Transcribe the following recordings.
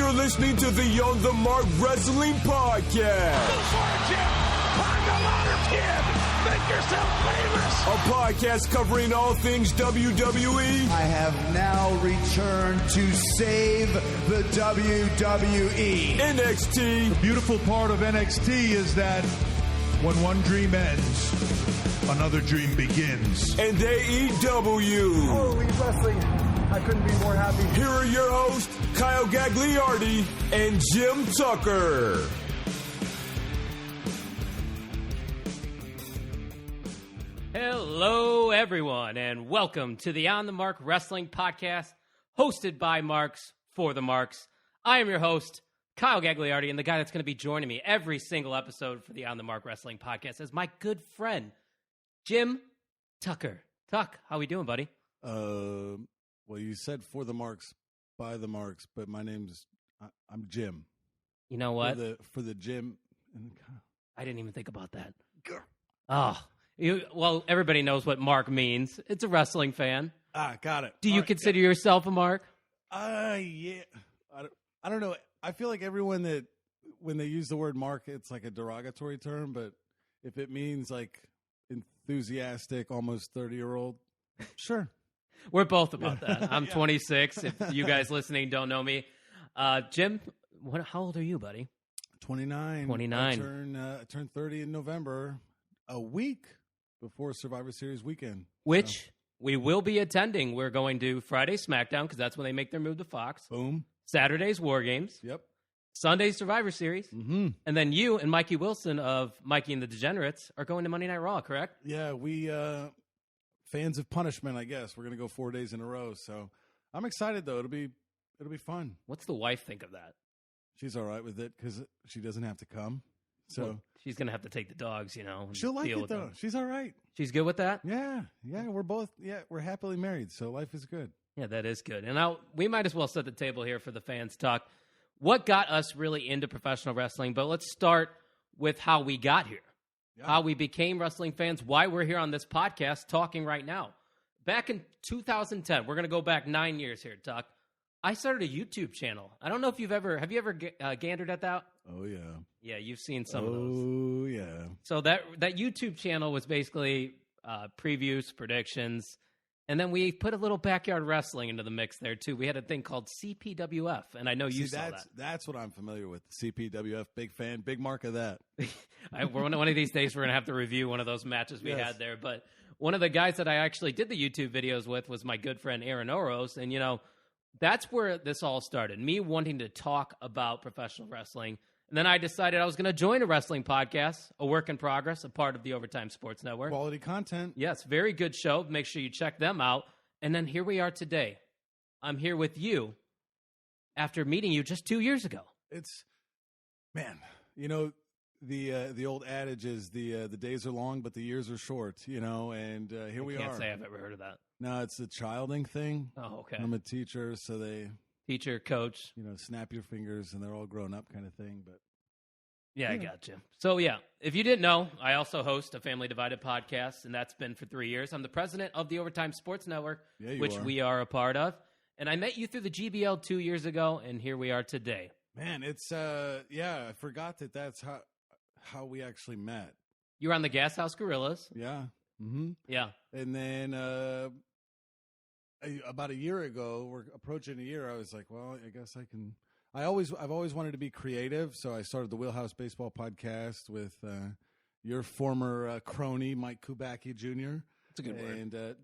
You're listening to the On the Mark Wrestling Podcast. Go for it, Jim. Climb the ladder, kid. Make yourself famous. A podcast covering all things WWE. I have now returned to save the WWE. NXT. The beautiful part of NXT is that when one dream ends, another dream begins. And AEW. Holy wrestling. I couldn't be more happy. Here are your hosts, Kyle Gagliardi and Jim Tucker. Hello, everyone, and welcome to the On the Mark Wrestling Podcast, hosted by Marks for the Marks. I am your host, Kyle Gagliardi, and the guy that's going to be joining me every single episode for the On the Mark Wrestling Podcast is my good friend, Jim Tucker. Tuck, how we doing, buddy? Well, you said for the Marks, by the Marks, but my name's I'm Jim. You know what? For the Jim. I didn't even think about that. Oh, well, everybody knows what Mark means. It's a wrestling fan. Got it. Do you consider yourself a Mark? Yeah. I don't know. I feel like everyone that when they use the word Mark, it's like a derogatory term, but if it means like enthusiastic, almost 30-year-old, sure. We're both about that. I'm 26. If you guys listening don't know me. Jim, how old are you, buddy? 29. 29. I turned 30 in November, a week before Survivor Series weekend. Which we will be attending. We're going to Friday SmackDown because that's when they make their move to Fox. Boom. Saturday's War Games. Yep. Sunday's Survivor Series. Mm-hmm. And then you and Mikey Wilson of Mikey and the Degenerates are going to Monday Night Raw, correct? Yeah, we... fans of punishment, I guess. We're going to go 4 days in a row. So I'm excited, though. It'll be fun. What's the wife think of that? She's all right with it because she doesn't have to come. So well, she's going to have to take the dogs, you know. She'll like it, though. Them. She's all right. She's good with that? Yeah. We're happily married, so life is good. Yeah, that is good. And now we might as well set the table here for the fans' talk. What got us really into professional wrestling? But let's start with how we got here. Yeah. How we became wrestling fans, why we're here on this podcast talking right now. Back in 2010, we're going to go back 9 years here, Tuck. I started a YouTube channel. I don't know if have you ever gandered at that? Oh, yeah. Yeah, you've seen some of those. Oh, yeah. So that YouTube channel was basically previews, predictions, and then we put a little backyard wrestling into the mix there, too. We had a thing called CPWF, and I know you saw that. That's what I'm familiar with, CPWF. Big fan, big mark of that. One of these days, we're going to have to review one of those matches we had there. But one of the guys that I actually did the YouTube videos with was my good friend Aaron Oros, and, you know, that's where this all started, me wanting to talk about professional wrestling. And then I decided I was going to join a wrestling podcast, a work in progress, a part of the Overtime Sports Network. Quality content. Yes, very good show. Make sure you check them out. And then here we are today. I'm here with you after meeting you just 2 years ago. Man, you know, the old adage is the days are long, but the years are short, you know, and here we are. I can't say I've ever heard of that. No, it's the childing thing. Oh, okay. I'm a teacher, so they... Teacher, coach. You know, snap your fingers and they're all grown up kind of thing, but... Yeah, I got you. So, yeah, if you didn't know, I also host a Family Divided podcast, and that's been for 3 years. I'm the president of the Overtime Sports Network, which we are a part of. And I met you through the GBL 2 years ago, and here we are today. Man, it's, I forgot that's how we actually met. You were on the Gas House Gorillas. Yeah. Mm-hmm. Yeah. And then about a year ago, we're approaching a year, I was like, well, I guess I can... I've always wanted to be creative, so I started the Wheelhouse Baseball podcast with your former crony, Mike Kubacki Jr. That's a good word. And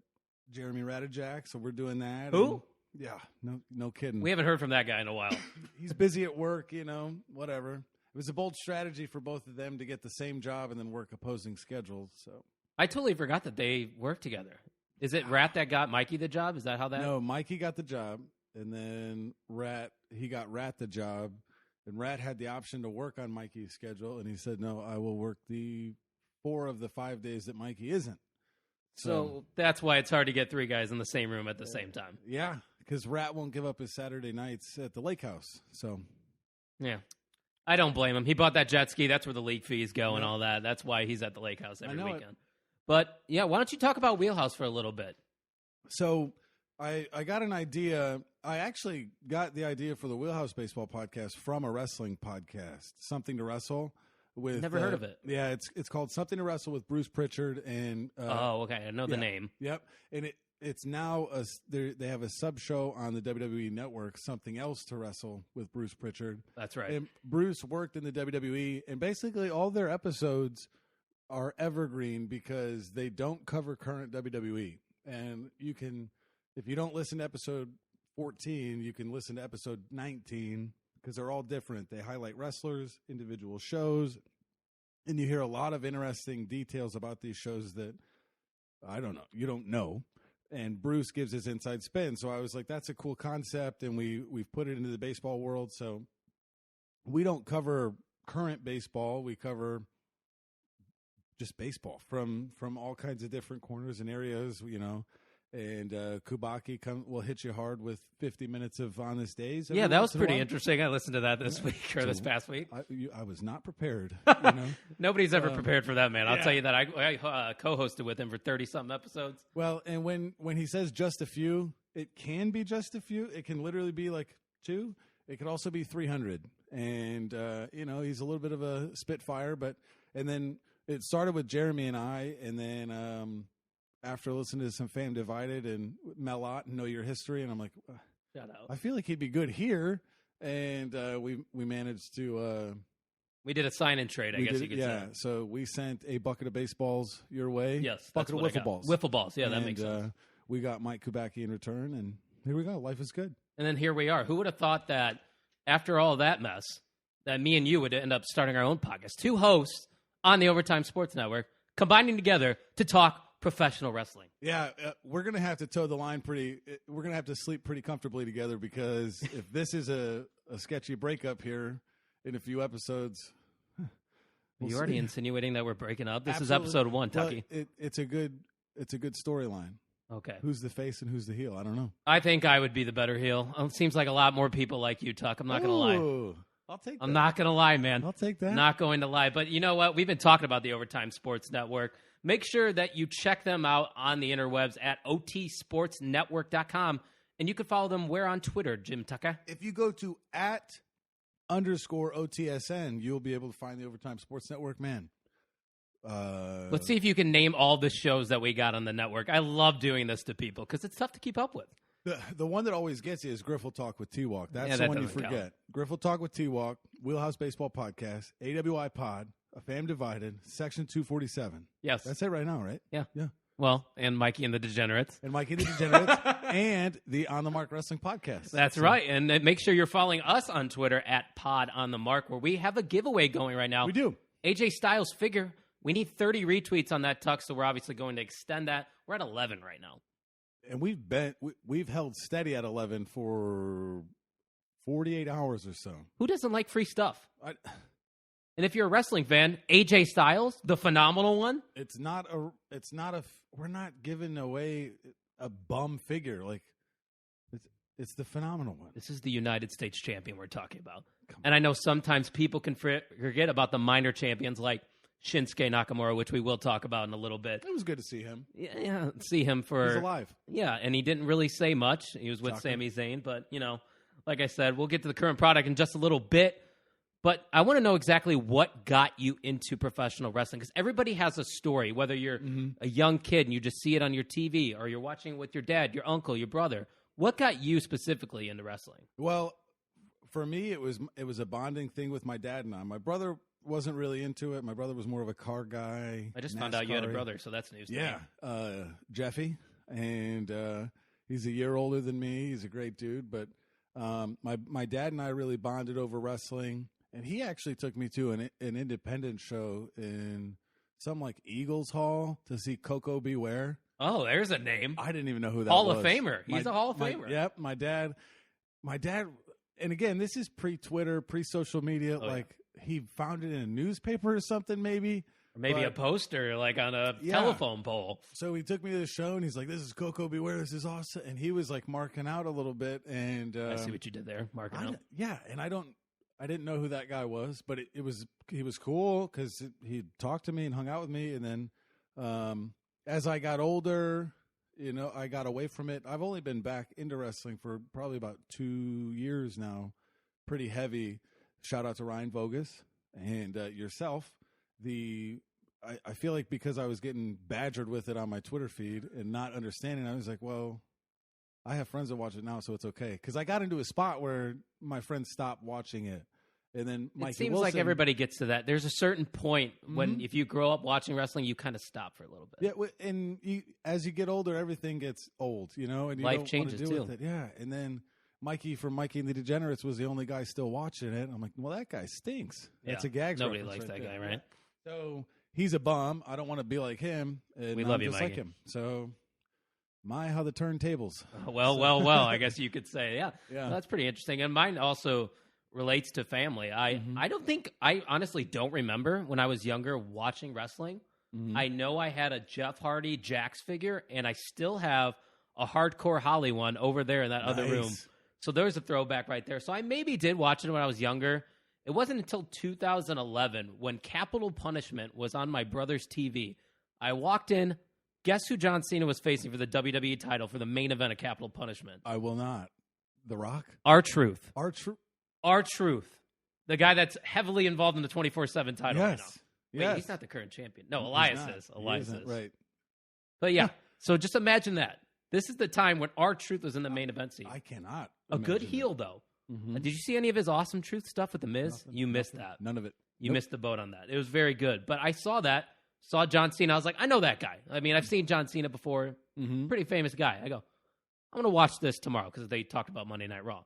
Jeremy Radijak, so we're doing that. Who? And, yeah, no kidding. We haven't heard from that guy in a while. He's busy at work, you know, whatever. It was a bold strategy for both of them to get the same job and then work opposing schedules. So I totally forgot that they worked together. Is it Rat that got Mikey the job? Is that how that? No, Mikey got the job. And then he got Rat the job, and Rat had the option to work on Mikey's schedule, and he said, no, I will work the 4 of the 5 days that Mikey isn't. So that's why it's hard to get 3 guys in the same room at the same time. Yeah, because Rat won't give up his Saturday nights at the lake house. So, yeah. I don't blame him. He bought that jet ski. That's where the league fees go and all that. That's why he's at the lake house every weekend. But, yeah, why don't you talk about Wheelhouse for a little bit? So I got an idea. I actually got the idea for the Wheelhouse Baseball podcast from a wrestling podcast, Something to Wrestle. With Never heard of it. Yeah, it's called Something to Wrestle with Bruce Pritchard and. Oh, okay. I know the name. Yep, and it's now they have a sub show on the WWE Network, Something Else to Wrestle with Bruce Pritchard. That's right. And Bruce worked in the WWE, and basically all their episodes are evergreen because they don't cover current WWE. And you can, if you don't listen to episode 14, you can listen to episode 19 because they're all different. They highlight wrestlers, individual shows, and you hear a lot of interesting details about these shows that I don't know. You don't know. And Bruce gives his inside spin. So I was like, that's a cool concept, and we've put it into the baseball world. So we don't cover current baseball. We cover just baseball from all kinds of different corners and areas, you know. And Kubaki will hit you hard with 50 minutes of Honest Days. Yeah, that was pretty interesting. I listened to that this week or this past week. I was not prepared. You know? Nobody's ever prepared for that, man. I'll tell you that. I co-hosted with him for 30-something episodes. Well, and when he says just a few, it can be just a few. It can literally be like 2. It could also be 300. And, you know, he's a little bit of a spitfire. And then it started with Jeremy and I, and then after listening to some Fam Divided and Melot and Know Your History, and I'm like, shout out. I feel like he'd be good here. And we managed to we did a sign and trade, I guess you could say. Yeah, so we sent a bucket of baseballs your way. Yes, bucket of wiffle balls. Wiffle balls, yeah, that makes sense. We got Mike Kubacki in return, and here we go. Life is good. And then here we are. Who would have thought that after all that mess, that me and you would end up starting our own podcast? 2 hosts on the Overtime Sports Network, combining together to talk professional wrestling. Yeah, we're going to have to toe the line we're going to have to sleep pretty comfortably together, because if this is a sketchy breakup here in a few episodes. You're already insinuating that we're breaking up? This Absolutely. is episode 1, Tucky. Well, it's a good storyline. Okay. Who's the face and who's the heel? I don't know. I think I would be the better heel. It seems like a lot more people like you, Tuck. I'm not going to lie. I'll take that. I'm not going to lie, man. I'll take that. Not going to lie. But you know what? We've been talking about the Overtime Sports Network. Make sure that you check them out on the interwebs at otsportsnetwork.com. And you can follow them where on Twitter, Jim Tucker? If you go to @_OTSN, you'll be able to find the Overtime Sports Network, man. Let's see if you can name all the shows that we got on the network. I love doing this to people because it's tough to keep up with. The one that always gets you is Griffle Talk with T-Walk. That's Yeah, the that one you doesn't forget. count. Griffle Talk with T-Walk, Wheelhouse Baseball Podcast, AWI Pod, A Fam Divided, Section 247. Yes. That's it right now, right? Yeah. Yeah. Well, and Mikey and the Degenerates. And Mikey the Degenerates and the On the Mark Wrestling Podcast. That's right. And make sure you're following us on Twitter at Pod on the Mark, where we have a giveaway going right now. We do. AJ Styles figure. We need 30 retweets on that, Tuck, so we're obviously going to extend that. We're at 11 right now. And we've held steady at 11 for 48 hours or so. Who doesn't like free stuff? And if you're a wrestling fan, AJ Styles, the phenomenal one. We're not giving away a bum figure. Like, it's the phenomenal one. This is the United States champion we're talking about. And I know sometimes people can forget about the minor champions like Shinsuke Nakamura, which we will talk about in a little bit. It was good to see him. Yeah, see him for... He's alive. Yeah, and he didn't really say much. He was with Sami Zayn, but, you know, like I said, we'll get to the current product in just a little bit. But I want to know exactly what got you into professional wrestling, because everybody has a story, whether you're a young kid and you just see it on your TV, or you're watching it with your dad, your uncle, your brother. What got you specifically into wrestling? Well, for me, it was a bonding thing with my dad and I. My brother wasn't really into it. My brother was more of a car guy. I just found out you had a brother, so that's news to me. Yeah, Jeffy, and he's a year older than me. He's a great dude, but my dad and I really bonded over wrestling, and he actually took me to an independent show in some like Eagles Hall to see Coco Beware. Oh, there's a name. I didn't even know who that Hall was. of Famer. He's a Hall of Famer. Yep, my dad, and again, this is pre-Twitter, pre-social media. He found it in a newspaper or something, maybe. Or maybe a poster, like on a telephone pole. So he took me to the show, and he's like, "This is Coco Beware. This is awesome." And he was like marking out a little bit, and I see what you did there, marking out. Yeah, and I didn't know who that guy was, but he was cool because he talked to me and hung out with me, and then as I got older, I got away from it. I've only been back into wrestling for probably about 2 years now, pretty heavy. Shout out to Ryan Vogus and yourself. I feel like because I was getting badgered with it on my Twitter feed and not understanding, I was like, well, I have friends that watch it now, so it's okay. Because I got into a spot where my friends stopped watching it. And then Mikey it seems Wilson, like everybody gets to that. There's a certain point when if you grow up watching wrestling, you kind of stop for a little bit. Yeah, and as you get older, everything gets old, and you Life don't changes want to deal too. with it. Yeah, and then Mikey from Mikey and the Degenerates was the only guy still watching it. I'm like, well, that guy stinks. That's a gag. Nobody likes that guy, right? So he's a bum. I don't want to be like him. And We I'm love you, just Mikey. like him. So how the turntables. Well. I guess you could say, yeah. Yeah. That's pretty interesting. And mine also relates to family. I honestly don't remember when I was younger watching wrestling. I know I had a Jeff Hardy Jax figure, and I still have a Hardcore Holly one over there in that other Nice. room. So there's a throwback right there. So I maybe did watch it when I was younger. It wasn't until 2011 when Capital Punishment was on my brother's TV. I walked in. Guess who John Cena was facing for the WWE title for the main event of Capital Punishment? I will not. The Rock? R-Truth. R-Truth. The guy that's heavily involved in the 24/7 title right now. Yes. Wait, Yes. he's not the current champion. No, He's Elias not. is. He Elias isn't, is. Right. But yeah, so just imagine that. This is the time when R-Truth was in the main event scene. I cannot. A good imagine heel, though. Mhm. Did you see any of his awesome Truth stuff with The Miz? Nothing, You missed nothing. that. None of it. You Nope. missed the boat on that. It was very good. But I saw John Cena. I was like, I know that guy. I mean, I've seen John Cena before. Mhm. Pretty famous guy. I go, I'm going to watch this tomorrow because they talked about Monday Night Raw.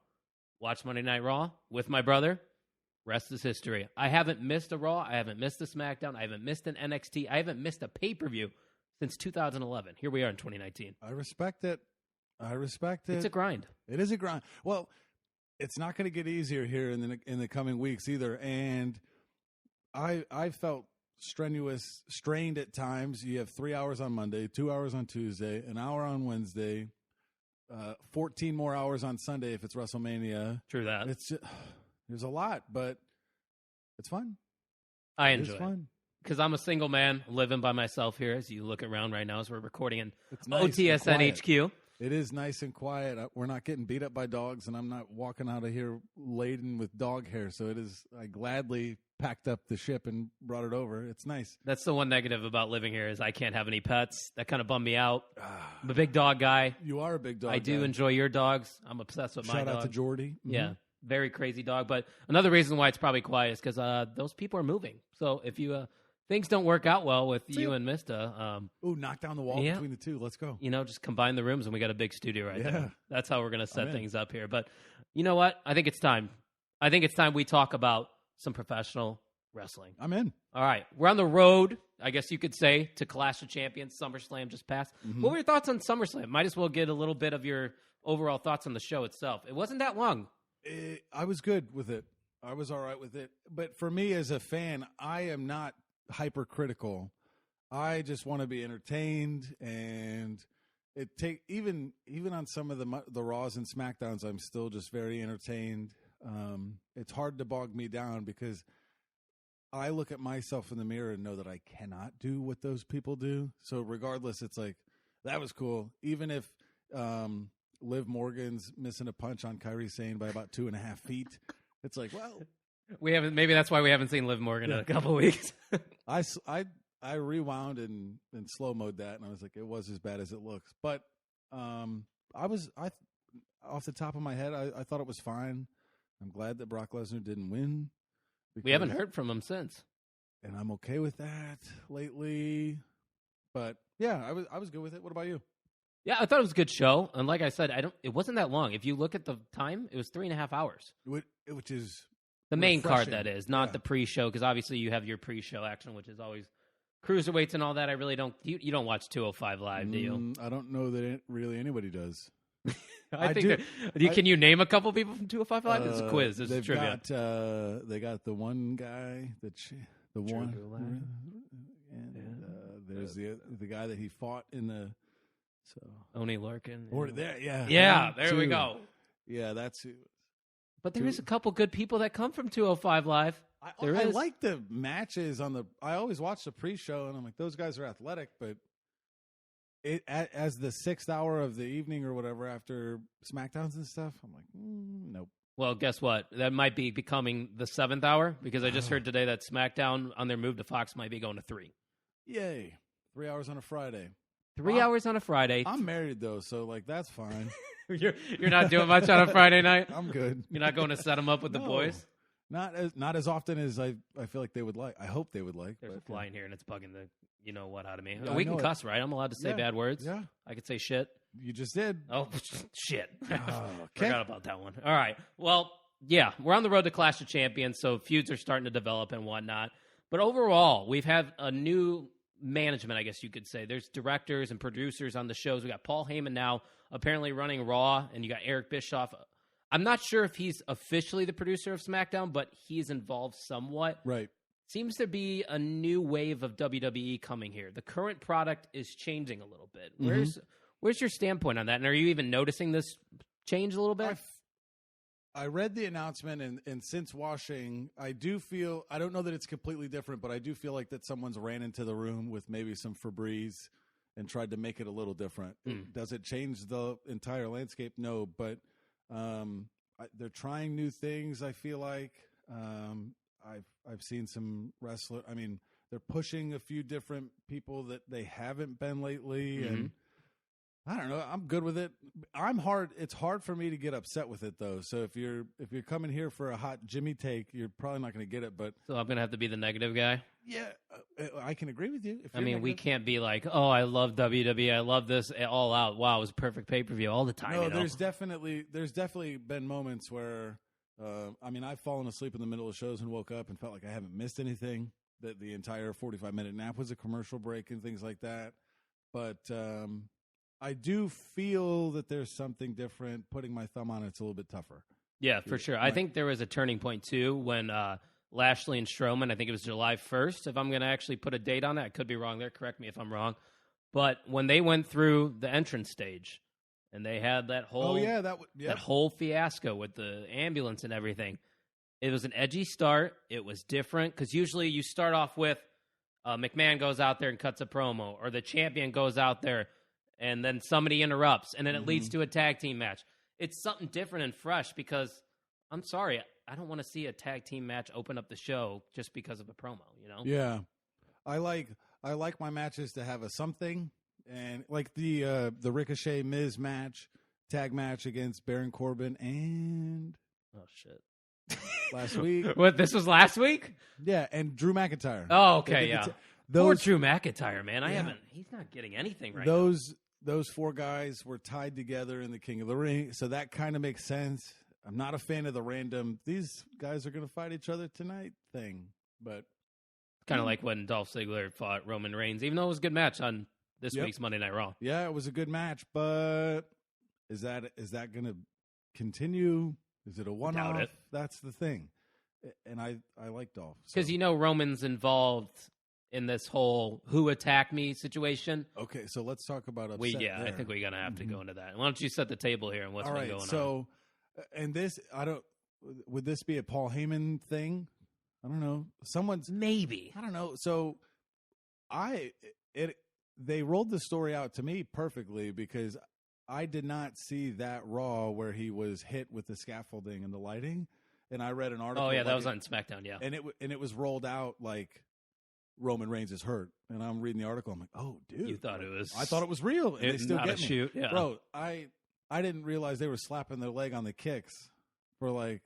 Watch Monday Night Raw with my brother. Rest is history. I haven't missed a Raw. I haven't missed a SmackDown. I haven't missed an NXT. I haven't missed a pay-per-view since 2011. Here we are in 2019. I respect it. It's a grind. It is a grind. Well, it's not going to get easier here in the coming weeks either. And I felt strained at times. You have 3 hours on Monday, 2 hours on Tuesday, an hour on Wednesday, 14 more hours on Sunday if it's WrestleMania. True that. It's just, there's a lot, but it's fun. I It's enjoy it. fun. Because I'm a single man living by myself here as you look around right now as we're recording in It's nice and OTSN quiet. HQ. It is nice and quiet. We're not getting beat up by dogs, and I'm not walking out of here laden with dog hair. So it is. I gladly packed up the ship and brought it over. It's nice. That's the one negative about living here is I can't have any pets. That kind of bummed me out. I'm a big dog guy. You are a big dog. I do guy. enjoy your dogs. I'm obsessed with my Shout dog. out to Jordy. Mhm. Yeah, very crazy dog. But another reason why it's probably quiet is because those people are moving. So if you things don't work out well with you and Mista, Ooh, knock down the wall Yeah. between the two. Let's go. just combine the rooms and we got a big studio right Yeah. there. That's how we're going to set in. things up here. But you know what? I think it's time. I think it's time we talk about some professional wrestling. I'm in. All right. We're on the road, I guess you could say, to Clash of Champions. SummerSlam just passed. Mm-hmm. What were your thoughts on SummerSlam? Might as well get a little bit of your overall thoughts on the show itself. It wasn't that long. I was good with it. I was all right with it. But for me as a fan, I am not hypercritical. I just want to be entertained, and even on some of the Raws and SmackDowns, I'm still just very entertained. It's hard to bog me down because I look at myself in the mirror and know that I cannot do what those people do. So regardless, it's like that was cool. Even if Liv Morgan's missing a punch on Kairi Sane by about 2.5 feet, it's like, well, We haven't. Maybe that's why we haven't seen Liv Morgan in a couple weeks. I rewound and slow mode that, and I was like, it was as bad as it looks. But off the top of my head, I thought it was fine. I'm glad that Brock Lesnar didn't win. We haven't heard from him since. And I'm okay with that lately. But yeah, I was good with it. What about you? Yeah, I thought it was a good show, and like I said, it wasn't that long. If you look at the time, it was 3.5 hours. Which is The main card, refreshing. that is, not Yeah. the pre-show, because obviously you have your pre-show action, which is always cruiserweights and all that. I really don't. You don't watch 205 Live, do you? I don't know that really anybody does. I do. think. Can you name a couple people from 205 Live? It's a quiz. It's They've trivia. They got the one guy the one, Gulak. and there's the guy that he fought in the Oni Larkin. or there, yeah, Yeah, one, there we two. go. Yeah, that's who. But there is a couple good people that come from 205 Live. There I is. like the matches on the. I always watch the pre-show, and I'm like, those guys are athletic, but as the 6th hour of the evening or whatever after SmackDowns and stuff, I'm like, nope. Well, guess what? That might be becoming the 7th hour because I just heard today that SmackDown on their move to Fox might be going to 3. Yay. 3 hours on a Friday. 3 hours on a Friday. I'm married, though, so, like, that's fine. You're not doing much on a Friday night? I'm good. You're not going to set them up with the No. boys? Not as often as I feel like they would like. I hope they would like. There's but, a fly in here, and it's bugging the you-know-what out of me. Yeah, We I can know it. cuss, right? I'm allowed to say Yeah. bad words? Yeah. I could say shit. You just did. Oh, shit. Okay. Forgot about that one. All right. Well, yeah, we're on the road to Clash of Champions, so feuds are starting to develop and whatnot. But overall, we've had a new management, I guess you could say. There's directors and producers on the shows. We got Paul Heyman now apparently running Raw, and you got Eric Bischoff. I'm not sure if he's officially the producer of SmackDown, but he's involved somewhat. Right. Seems to be a new wave of WWE coming here. The current product is changing a little bit. Where's your standpoint on that? And are you even noticing this change a little bit? I read the announcement, and since watching, I do feel, I don't know that it's completely different, but I do feel like that someone's ran into the room with maybe some Febreze and tried to make it a little different. Does it change the entire landscape? No, but they're trying new things, I feel like. I've seen some wrestler. I mean, they're pushing a few different people that they haven't been lately, and I don't know. I'm good with it. It's hard for me to get upset with it though. So if you're coming here for a hot Jimmy take, you're probably not going to get it. But So I'm going to have to be the negative guy? yeah, I can agree with you. If I you're mean, we negative. can't be like, oh, I love WWE. I love this all out. Wow, it was a perfect pay-per-view all the time. No, you know? there's definitely been moments where, I mean, I've fallen asleep in the middle of shows and woke up and felt like I haven't missed anything. That the entire 45-minute nap was a commercial break and things like that. But I do feel that there's something different. Putting my thumb on it's a little bit tougher. Yeah, for sure. I think there was a turning point, too, when Lashley and Strowman, I think it was July 1st, if I'm going to actually put a date on that. I could be wrong there. Correct me if I'm wrong. But when they went through the entrance stage and they had that whole that whole fiasco with the ambulance and everything, it was an edgy start. It was different because usually you start off with McMahon goes out there and cuts a promo, or the champion goes out there and then somebody interrupts, and then it leads to a tag team match. It's something different and fresh because, I'm sorry, I don't want to see a tag team match open up the show just because of a promo, you know? Yeah. I like my matches to have a something, and like the Ricochet Miz match, tag match against Baron Corbin and Oh, shit. last week. What, this was last week? Yeah, and Drew McIntyre. Oh, okay, They did yeah. the Poor those Drew McIntyre, man. He's not getting anything right those four guys were tied together in the King of the Ring, so that kind of makes sense. I'm not a fan of the random, these guys are going to fight each other tonight thing, but Kind of like when Dolph Ziggler fought Roman Reigns, even though it was a good match on this Yep. week's Monday Night Raw. yeah, it was a good match, but is that going to continue? Is it a one-off? it. That's the thing. And I like Dolph. Because so. you know Roman's involved in this whole who attacked me situation. Okay, so let's talk about upset I there. think we're going to have to go into that. Why don't you set the table here and what's All been right, going on? so, and this, would this be a Paul Heyman thing? I don't know. Maybe. I don't know. So, they rolled the story out to me perfectly because I did not see that Raw where he was hit with the scaffolding and the lighting, and I read an article. Oh, yeah, that about was it, on SmackDown, yeah. and it was rolled out like Roman Reigns is hurt, and I'm reading the article. I'm like, oh, dude, You thought it was... I thought it was real, and they still not get a me. shoot, yeah. Bro, I didn't realize they were slapping their leg on the kicks for like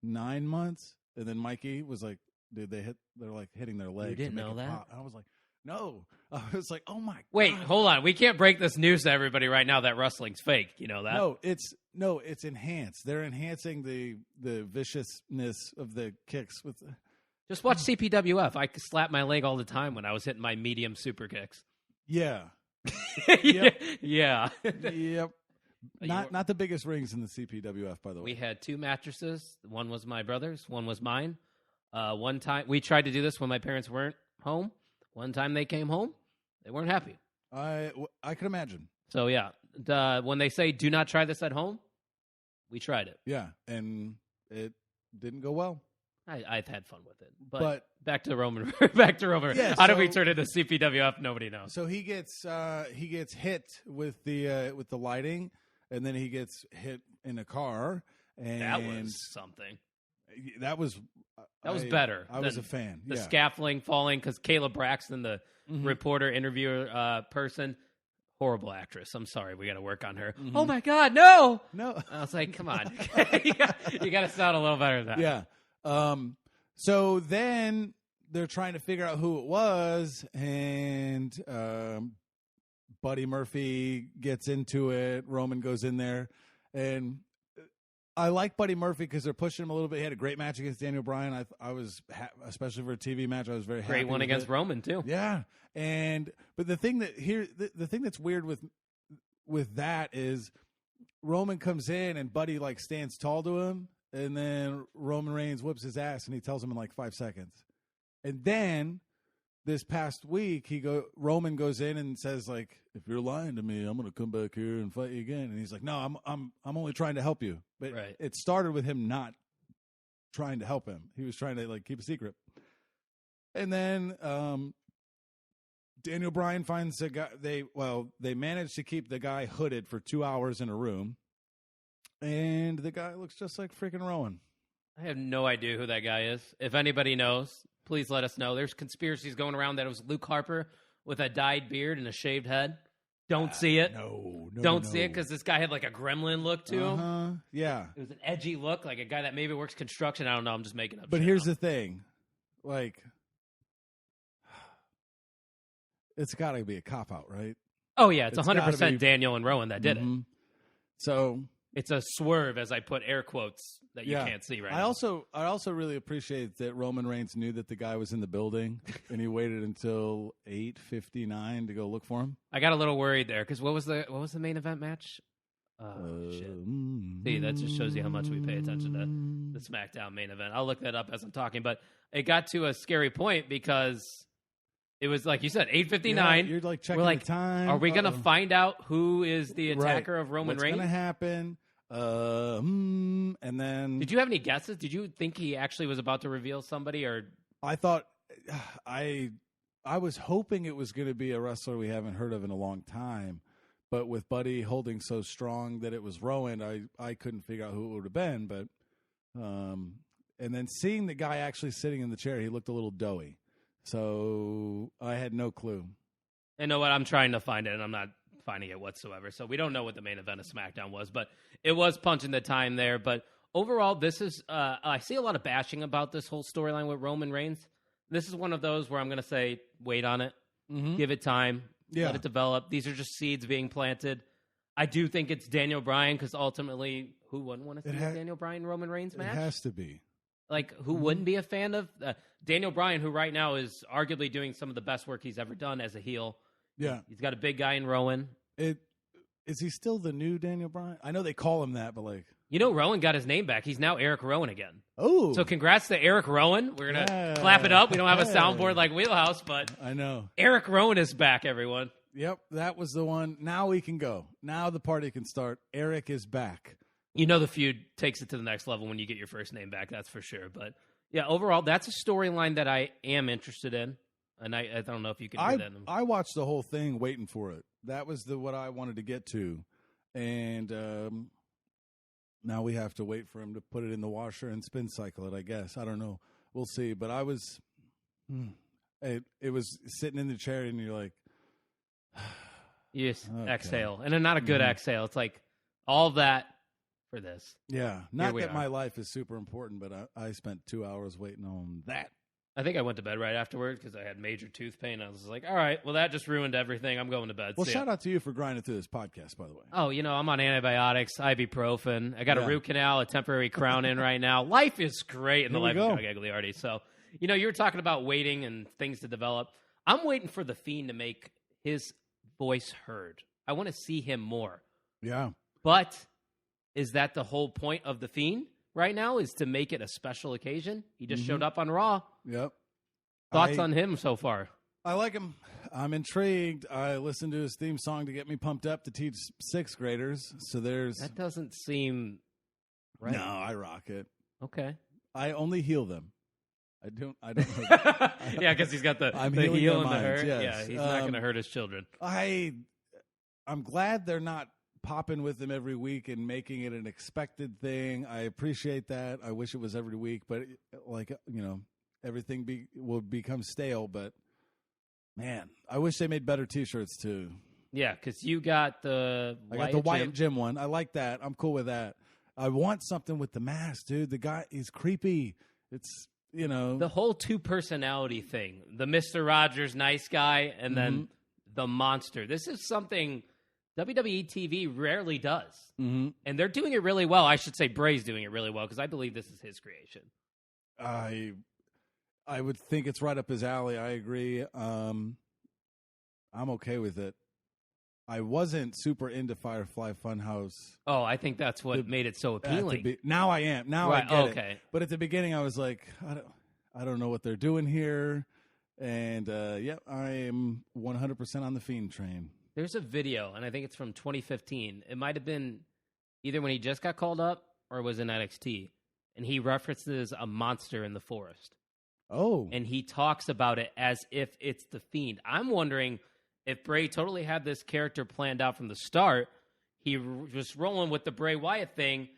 9 months, and then Mikey was like, dude, they're like hitting their leg. didn't to make know it that? pop. I was like, no. I was like, oh my Wait, God. hold on. We can't break this news to everybody right now that wrestling's fake. You know that? No, it's enhanced. They're enhancing the viciousness of the kicks with. Just watch CPWF. I could slap my leg all the time when I was hitting my medium super kicks. Yeah. Yeah. Yep. You Not the biggest rings in the CPWF, by the way. We had two mattresses. One was my brother's. One was mine. One time we tried to do this when my parents weren't home. One time they came home, they weren't happy. I can imagine. So yeah, when they say do not try this at home, we tried it. Yeah, and it didn't go well. I've had fun with it, But- back to Roman. Back to Roman. Yeah, How did we so- turn into CPWF? Nobody knows. So he gets hit with the lighting, and then he gets hit in a car, and That was something. that was better. I was than a fan. The yeah. scaffolding falling because Kayla Braxton, the reporter, interviewer person, horrible actress. I'm sorry, we got to work on her. Oh my God, no! No. I was like, come on, you got to sound a little better than that. Yeah. So then they're trying to figure out who it was, and Buddy Murphy gets into it. Roman goes in there, and I like Buddy Murphy because they're pushing him a little bit. He had a great match against Daniel Bryan. I was especially for a TV match. I was very happy. Great one with against it. Roman too. Yeah, but the thing the thing that's weird with that is Roman comes in and Buddy like stands tall to him, and then Roman Reigns whips his ass and he tells him in like 5 seconds, and then this past week Roman goes in and says like, if you're lying to me, I'm gonna come back here and fight you again, and he's like, no, I'm only trying to help you, but Right. It started with him not trying to help him. He was trying to like keep a secret, and then Daniel Bryan finds a guy. They managed to keep the guy hooded for 2 hours in a room, and the guy looks just like freaking Rowan. I have no idea who that guy is. If anybody knows, please let us know. There's conspiracies going around that it was Luke Harper with a dyed beard and a shaved head. Don't see it. No, Don't see it because this guy had like a gremlin look to him. Yeah, It was an edgy look, like a guy that maybe works construction. I don't know. I'm just making up but shit here's now. the thing, like, it's got to be a cop out, right? Oh, yeah. It's it's gotta 100% be- Daniel and Rowan that did it. Mhm. So It's a swerve, as I put air quotes, that you yeah, can't see right I now. also really appreciate that Roman Reigns knew that the guy was in the building, and he waited until 8:59 to go look for him. I got a little worried there because what was the main event match? Shit. See, that just shows you how much we pay attention to the SmackDown main event. I'll look that up as I'm talking, but it got to a scary point because it was like you said, 8:59. Yeah, you're like checking We're like, the time. are we going to Uh-oh. find out who is the Right. attacker of Roman What's Reigns? going to happen? And then Did you have any guesses? Did you think he actually was about to reveal somebody, or I thought I was hoping it was going to be a wrestler we haven't heard of in a long time, but with Buddy holding so strong that it was Rowan, I couldn't figure out who it would have been. But and then seeing the guy actually sitting in the chair, he looked a little doughy, so I had no clue. you know what? I'm trying to find it, and I'm not finding it whatsoever. So we don't know what the main event of SmackDown was, but it was punching the time there. But overall, this is I see a lot of bashing about this whole storyline with Roman Reigns. This is one of those where I'm going to say, wait on it, give it time, Yeah. let it develop. These are just seeds being planted. I do think it's Daniel Bryan because ultimately, who wouldn't want to see a Daniel Bryan Roman Reigns match? It has to be. Like, who wouldn't be a fan of Daniel Bryan, who right now is arguably doing some of the best work he's ever done as a heel. Yeah. He's got a big guy in Rowan. Is he still the new Daniel Bryan? I know they call him that, but like, You know, Rowan got his name back. He's now Eric Rowan again. oh, So congrats to Eric Rowan. We're going to Yeah. clap it up. We don't have a Hey. soundboard like Wheelhouse, but I know. Eric Rowan is back, everyone. Yep, that was the one. Now we can go. Now the party can start. Eric is back. You know the feud takes it to the next level when you get your first name back, that's for sure. But, yeah, overall, that's a storyline that I am interested in. And I don't know if you can hear that. I watched the whole thing waiting for it. That was what I wanted to get to. And now we have to wait for him to put it in the washer and spin cycle it, I guess. I don't know. We'll see. But I was it was sitting in the chair and you're like, You just Okay. exhale. And then not a good exhale. It's like all that for this. yeah, not we that are. my life is super important, but I spent 2 hours waiting on that. I think I went to bed right afterwards because I had major tooth pain. I was like, all right, well, that just ruined everything. I'm going to bed. Well, See ya. shout out to you for grinding through this podcast, by the way. Oh, you know, I'm on antibiotics, ibuprofen. I got a Yeah. root canal, a temporary crown in right now. Life is great in the Here we life of go. Kyle Gagliardi. So, you know, you were talking about waiting and things to develop. I'm waiting for The Fiend to make his voice heard. I want to see him more. Yeah. But is that the whole point of The Fiend right now, is to make it a special occasion? He just showed up on Raw. Yep. Thoughts I- on him so far? I like him. I'm intrigued. I listened to his theme song to get me pumped up to teach sixth graders. So there's That doesn't seem right. no, I rock it. Okay. I only heal them. I don't know. Yeah, because he's got the I'm heel healing their and the minds, hurt. yes. Yeah, he's not going to hurt his children. I'm glad they're not popping with him every week and making it an expected thing. I appreciate that. I wish it was every week, but everything will become stale. But man, I wish they made better T-shirts too. Yeah, because you got the Wyatt Jim one. I like that. I'm cool with that. I want something with the mask, dude. The guy, he's creepy. It's, the whole two personality thing, the Mr. Rogers nice guy and then the monster. This is something WWE TV rarely does. Mm-hmm. And they're doing it really well. I should say Bray's doing it really well because I believe this is his creation. I would think it's right up his alley. I agree. I'm okay with it. I wasn't super into Firefly Funhouse. Oh, I think that's what made it so appealing. Now I am. Now right. I get it. But at the beginning, I was like, I don't know what they're doing here. And, I am 100% on the Fiend train. There's a video, and I think it's from 2015. It might have been either when he just got called up or it was in NXT. And he references a monster in the forest. Oh. And he talks about it as if it's the Fiend. I'm wondering if Bray totally had this character planned out from the start. He was rolling with the Bray Wyatt thing,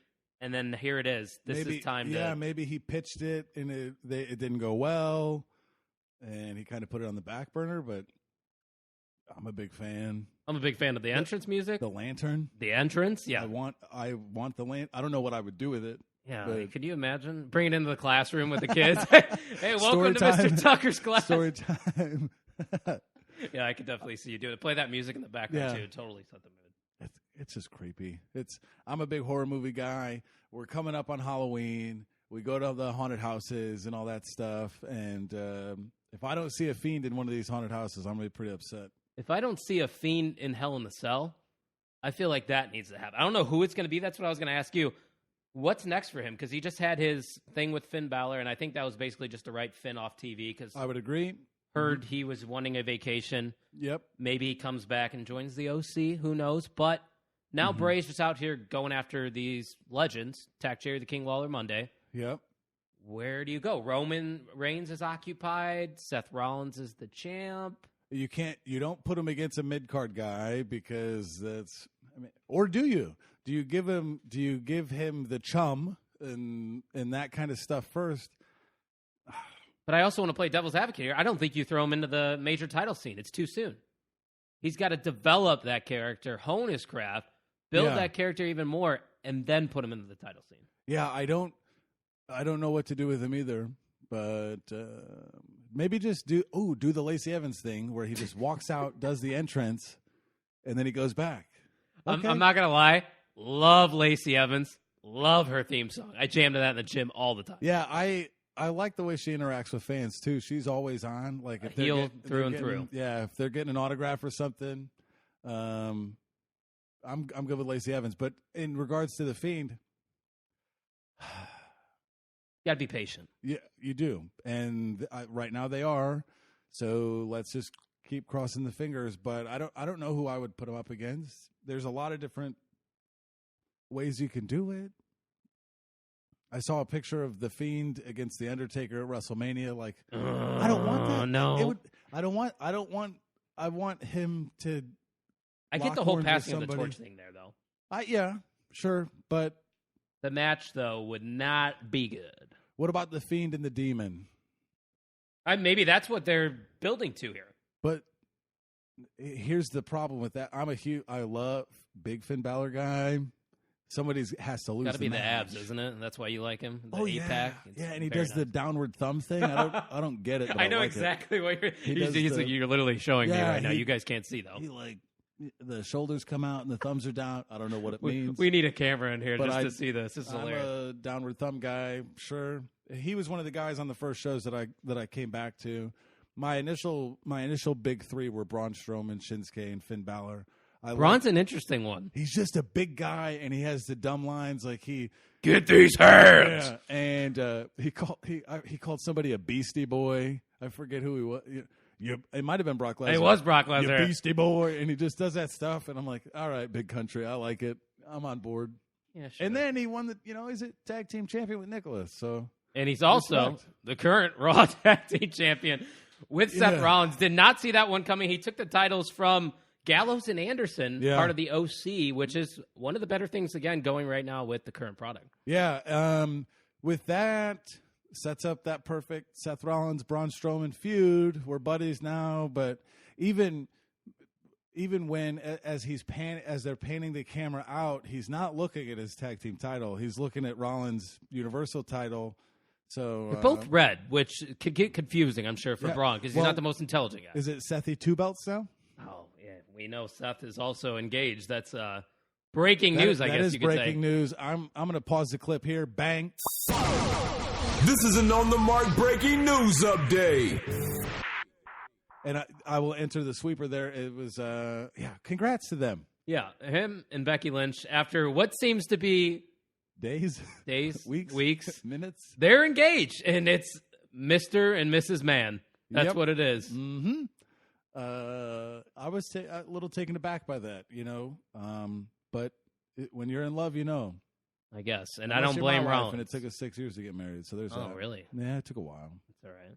and then here it is. This is time to... Yeah, maybe he pitched it, and it didn't go well, and he kind of put it on the back burner, but I'm a big fan. I'm a big fan of the entrance music. The lantern. The entrance, yeah. I want the lantern. I don't know what I would do with it. Yeah, but... could you imagine bringing it into the classroom with the kids? Hey, welcome to Mr. Tucker's class. Story time. Yeah, I could definitely see you doing it. Play that music in the background, too. Totally set the mood. It's just creepy. I'm a big horror movie guy. We're coming up on Halloween. We go to the haunted houses and all that stuff. And if I don't see a Fiend in one of these haunted houses, I'm going to be pretty upset. If I don't see a Fiend in Hell in the Cell, I feel like that needs to happen. I don't know who it's going to be. That's what I was going to ask you. What's next for him? Because he just had his thing with Finn Balor, and I think that was basically just to write Finn off TV. Because I would agree. Heard he was wanting a vacation. Yep. Maybe he comes back and joins the OC. Who knows? But now Bray's just out here going after these legends. Attack Jerry the King Lawler Monday. Yep. Where do you go? Roman Reigns is occupied. Seth Rollins is the champ. You don't put him against a mid-card guy because that's... or do you? Do you give him the chum and that kind of stuff first? But I also want to play devil's advocate here. I don't think you throw him into the major title scene. It's too soon. He's got to develop that character, hone his craft, build that character even more, and then put him into the title scene. Yeah, I don't know what to do with him either. But maybe just do the Lacey Evans thing where he just walks out, does the entrance, and then he goes back. Okay. I'm not gonna lie. Love Lacey Evans. Love her theme song. I jam to that in the gym all the time. Yeah, I like the way she interacts with fans too. She's always on, like if heel through and through. Yeah, if they're getting an autograph or something, I'm good with Lacey Evans. But in regards to the Fiend, you gotta be patient. Yeah, you do, and right now they are. So let's just keep crossing the fingers. But I don't know who I would put him up against. There's a lot of different ways you can do it. I saw a picture of the Fiend against the Undertaker at WrestleMania. Like, I don't want that. No, I want him to. I get the whole passing of the torch thing there, though. Yeah, sure, but the match though would not be good. What about the Fiend and the Demon? Maybe that's what they're building to here. But here's the problem with that. I love big Finn Balor guy. Somebody has to lose. Got to be the abs, isn't it? And that's why you like him. The 8-pack. Yeah, and he does the downward thumb thing. I don't get it. But I know like exactly what you're. You're literally showing me right now. You guys can't see though. He the shoulders come out and the thumbs are down. I don't know what it means. We need a camera in here to see this. This is hilarious. I'm a downward thumb guy. Sure, he was one of the guys on the first shows that I came back to. My initial big three were Braun Strowman, Shinsuke, and Finn Balor. Braun's an interesting one. He's just a big guy, and he has the dumb lines like he get these hands. Yeah, and he called somebody a beastie boy. I forget who he was. It might have been Brock Lesnar. It was Brock Lesnar. You beastie boy, and he just does that stuff, and I'm like, all right, big country, I like it. I'm on board. Yeah, sure. And then he won he's a tag team champion with Nicholas. So And he's also Respect. the current Raw Tag Team Champion with Seth Yeah. Rollins. Did not see that one coming. He took the titles from Gallows and Anderson, Yeah. part of the OC, which is one of the better things, again, going right now with the current product. Yeah. With that, sets up that perfect Seth Rollins, Braun Strowman feud. We're buddies now, but even when as they're panning the camera out, he's not looking at his tag team title. He's looking at Rollins' Universal title. So They're both red, which could get confusing, I'm sure, for Yeah. Braun, because he's Well, not the most intelligent guy. is it Sethy two belts now? Oh, yeah. We know Seth is also engaged. That's breaking That- news, I that guess is you could say. breaking news. I'm going to pause the clip here. Bang. This is an On the Mark breaking news update. And I will enter the sweeper there. It was, congrats to them. Yeah, him and Becky Lynch, after what seems to be Days, days, weeks, minutes. they're engaged, and it's Mr. and Mrs. Man. That's Yep. what it is. Mm-hmm. I was a little taken aback by that, but when you're in love, I guess. And I Unless don't you're my blame wife, Rollins. And it took us 6 years to get married, so there's Oh, that. really? Yeah, it took a while. It's all right.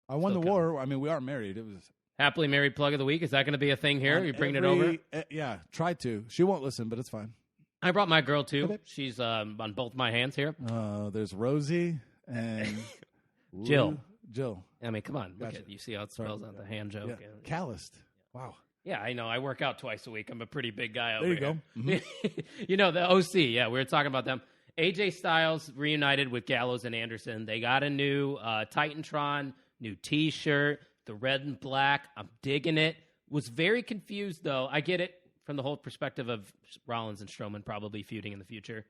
I won Still the war. I mean, we are married. It was Happily married plug of the week. Is that going to be a thing here? on You bringing every- it over? Yeah, tried to. She won't listen, but it's fine. I brought my girl, too. Okay. She's on both my hands here. There's Rosie and Jill. Jill. I mean, come on. Look Gotcha. at you see how it Sorry. spells out the hand joke. Yeah. Calloused. Wow. Yeah, I know. I work out twice a week. I'm a pretty big guy over There you here. go. Mm-hmm. The OC. Yeah, we were talking about them. AJ Styles reunited with Gallows and Anderson. They got a new Titantron, new T-shirt, the red and black. I'm digging it. Was very confused, though. I get it from the whole perspective of Rollins and Strowman probably feuding in the future.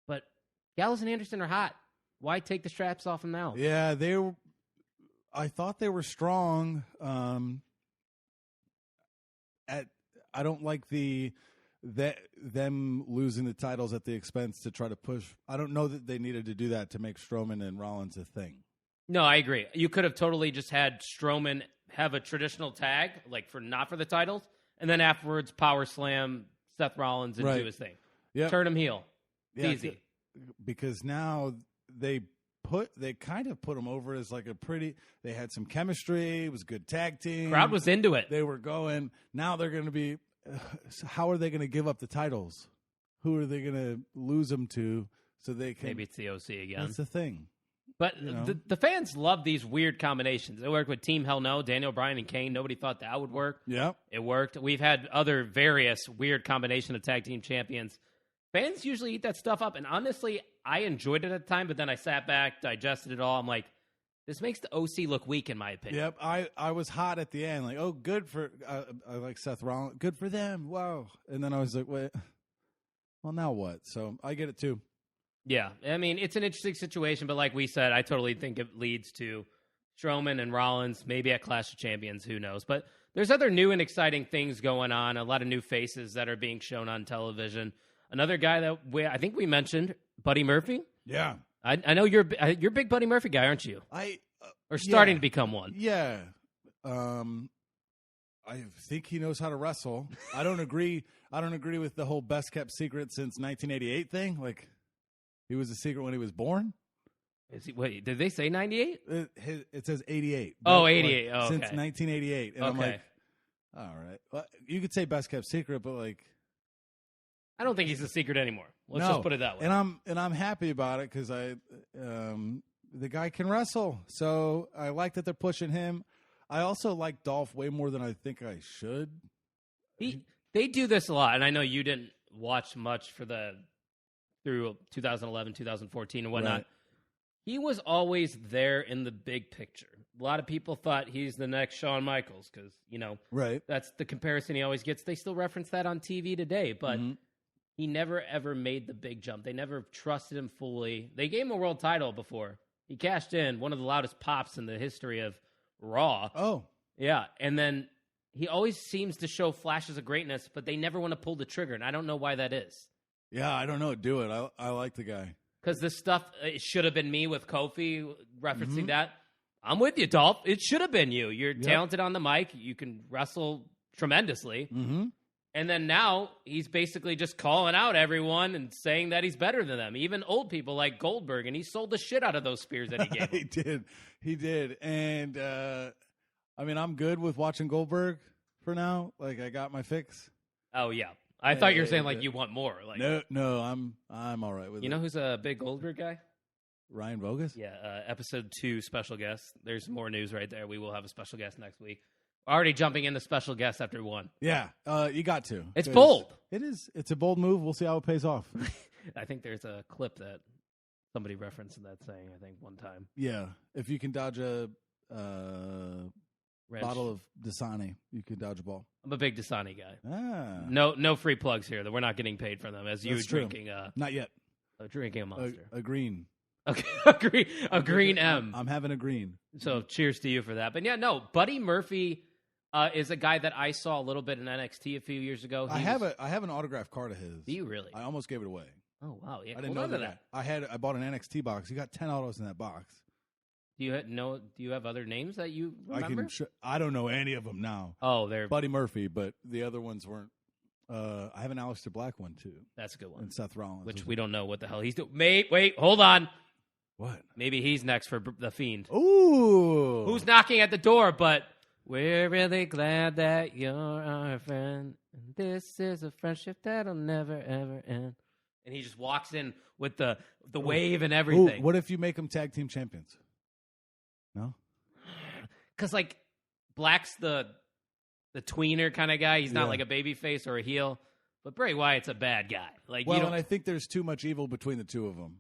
But Gallows and Anderson are hot. Why take the straps off them now? Yeah, they were. I thought they were strong. I don't like them losing the titles at the expense to try to push. I don't know that they needed to do that to make Strowman and Rollins a thing. No, I agree. You could have totally just had Strowman have a traditional tag, like not for the titles, and then afterwards power slam Seth Rollins and Right. do his thing. Yeah, Turn him heel. Yeah, Easy. because now they kind of put them over as like they had some chemistry. It was a good tag team. Crowd was into it. They were going. Now they're going to be. So how are they going to give up the titles? Who are they going to lose them to so they can? Maybe it's the OC again. That's the thing. But know. the fans love these weird combinations. It worked with Team Hell No, Daniel Bryan and Kane. Nobody thought that would work. Yeah. It worked. We've had other various weird combination of tag team champions. Fans usually eat that stuff up, and honestly, I enjoyed it at the time, but then I sat back, digested it all. I'm like, this makes the OC look weak, in my opinion. Yep. I was hot at the end. Like, oh, good for I like Seth Rollins. Good for them. Wow. And then I was like, wait. Well, now what? So I get it too. Yeah, I mean, it's an interesting situation, but like we said, I totally think it leads to Strowman and Rollins, maybe at Clash of Champions, who knows. But there's other new and exciting things going on, a lot of new faces that are being shown on television. Another guy that I think we mentioned, Buddy Murphy. Yeah. I know you're a big Buddy Murphy guy, aren't you? Or starting to become one. Yeah. I think he knows how to wrestle. I don't agree with the whole best kept secret since 1988 thing. Like, he was a secret when he was born. Wait, did they say 98? It says 88. Oh, 88. Oh, Since okay. 1988. And I'm Okay. like, all right. Well, you could say best kept secret, but like, I don't think he's a secret anymore. Let's no. just put it that way. And I'm happy about it because the guy can wrestle. So I like that they're pushing him. I also like Dolph way more than I think I should. They do this a lot, and I know you didn't watch much through 2011, 2014, and whatnot. Right. He was always there in the big picture. A lot of people thought he's the next Shawn Michaels because, Right. that's the comparison he always gets. They still reference that on TV today, but he never, ever made the big jump. They never trusted him fully. They gave him a world title before. He cashed in, one of the loudest pops in the history of Raw. Oh. Yeah, and then he always seems to show flashes of greatness, but they never want to pull the trigger, and I don't know why that is. Yeah, I don't know. Do it. I like the guy. Because this stuff, it should have been me with Kofi referencing that. I'm with you, Dolph. It should have been you. You're talented on the mic. You can wrestle tremendously. Mm-hmm. And then now he's basically just calling out everyone and saying that he's better than them, even old people like Goldberg. And he sold the shit out of those spears that he gave him. He did. And, I mean, I'm good with watching Goldberg for now. Like, I got my fix. Oh, yeah. I thought you were saying, like, you want more. Like, No, I'm all right with it. You know who's a big Goldberg guy? Ryan Bogus? Yeah, episode 2 special guest. There's more news right there. We will have a special guest next week. Already jumping into special guests after 1. Yeah, you got to. It's bold. It is. It's a bold move. We'll see how it pays off. I think there's a clip that somebody referenced in that saying, I think, one time. Yeah, if you can dodge a Wrench. bottle of Dasani, you can dodge a ball. I'm a big Dasani guy. Ah, No free plugs here. That we're not getting paid from them. As you That's true. drinking not yet. Drinking a Monster. A green. Okay, a green M. I'm having a green. So cheers to you for that. But yeah, no, Buddy Murphy is a guy that I saw a little bit in NXT a few years ago. I have an autographed card of his. Do you really? I almost gave it away. Oh wow, yeah. I didn't know that. I bought an NXT box. You got 10 autos in that box. Do you have other names that you remember? I don't know any of them now. Oh, they're Buddy Murphy, but the other ones weren't. I have an Aleister Black one too. That's a good one. And Seth Rollins, which we don't know what the hell he's doing. Wait, hold on. What? Maybe he's next for the Fiend. Ooh, who's knocking at the door? But we're really glad that you're our friend. And this is a friendship that'll never ever end. And he just walks in with the wave and everything. What if you make them tag team champions? No, because like Black's the tweener kind of guy. He's not like a baby face or a heel. But Bray Wyatt's a bad guy. Like, well, and I think there's too much evil between the two of them.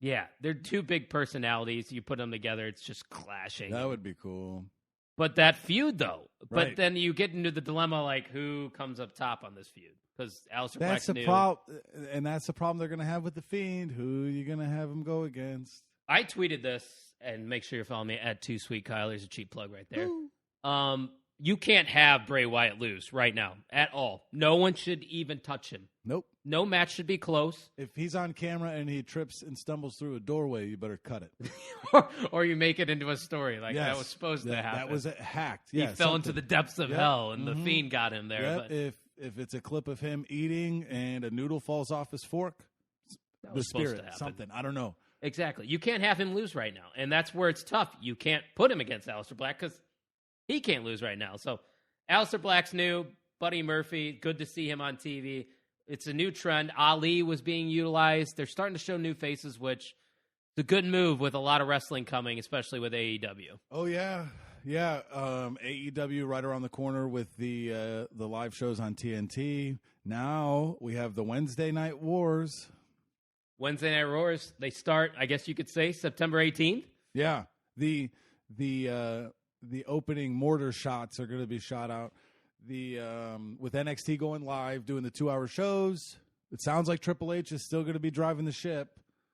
Yeah, they're two big personalities. You put them together, it's just clashing. That would be cool. But that feud, though. Right. But then you get into the dilemma, like, who comes up top on this feud? Because Aleister Black's new. And that's the problem they're going to have with the Fiend. Who are you going to have him go against? I tweeted this, and make sure you're following me at 2SweetKyle. There's a cheap plug right there. You can't have Bray Wyatt lose right now at all. No one should even touch him. Nope. No match should be close. If he's on camera and he trips and stumbles through a doorway, you better cut it. or you make it into a story like that was supposed to happen. That was hacked. He fell into the depths of hell, and the Fiend got him there. But if it's a clip of him eating and a noodle falls off his fork, the spirit, something. I don't know. Exactly. You can't have him lose right now, and that's where it's tough. You can't put him against Aleister Black because he can't lose right now. So Aleister Black's new. Buddy Murphy, good to see him on TV. It's a new trend. Ali was being utilized. They're starting to show new faces, which is a good move with a lot of wrestling coming, especially with AEW. Oh, yeah. Yeah. AEW right around the corner with the live shows on TNT. Now we have the Wednesday Night Wars. Wednesday Night Wars, they start, I guess you could say, September 18th? Yeah. The opening mortar shots are going to be shot out. With NXT going live, doing the 2-hour shows, it sounds like Triple H is still going to be driving the ship.